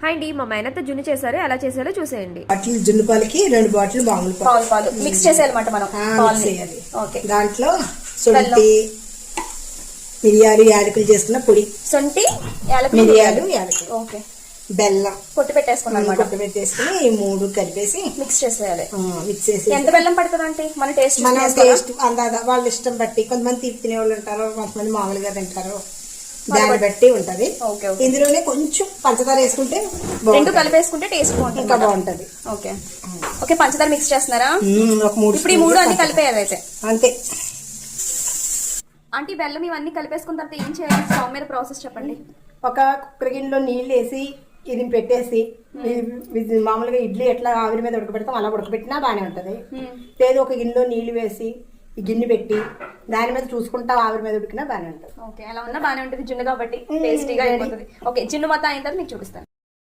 Hi అండి, మా మేనత్త జున్ను చేశారు, ఎలా చేసారో చూసేయండి. బాటిల్ జున్ను పాలకి 2 బాటిల్ మామూలు పాలు మిక్స్ చేసేయాలన్నమాట మనం. మిక్స్ చేయాలి. దాంట్లో శొంఠి మిరియాలు యాలకులు చేసుకున్న పొడి, శొంఠి మిరియాలు యాలకులు, ఓకే, బెల్లం పొట్టు పెట్టేసుకున్నాం. పొట్టు పెట్టేసుకుని ఈ 3 కలిపేసి మిక్స్ చేసేయాలి. మిక్స్ చేసి ఎంత బెల్లం పడుతుంది అంటే మన టేస్ట్ అందాదా వాళ్ళ ఇష్టం బట్టి. కొంతమంది తీపి తినే వాళ్ళు ఉంటారు, కొంతమంది మామూలుగా తింటారు, దాన్ని బట్టి ఉంటది. ఇందులోనే కొంచెం పంచదార వేసుకుంటే 2 కలిపేసుకుంటే టేస్ట్ ఇంకా బాగుంటది. ఓకే ఓకే, పంచదార మిక్స్ చేస్తున్నారా? ఒక 3 ఇప్పుడు ఈ 3 అన్ని కలిపేయాలి అయితే అంతే. అంటే బెల్లం ఇవన్నీ కలిపేసుకున్న తర్వాత ఏం చేయాలి? స్టవ్ మీద ప్రాసెస్ చెప్పండి. ఒక కుక్కర్ గిన్నెలో నీళ్ళు వేసి ఇది పెట్టేసి మామూలుగా ఇడ్లీ ఎట్లా ఆవిరి మీద ఉడకబెడతాం అలా ఉడకబెట్టినా బాగానే ఉంటది. లేదు ఒక గిన్నెలో నీళ్లు వేసి ఈ గిన్నె పెట్టి దాని మీద చూసుకుంటా ఆవిరి మీద ఉడికినా బాగానే ఉంటుంది. ఓకే, అలా ఉన్నా బాగానే ఉంటుంది జున్ను కాబట్టి టేస్టీగా అయిపోతుంది. ఓకే, జున్ను మొత్తం అయిన తర్వాత మీకు చూపిస్తాను.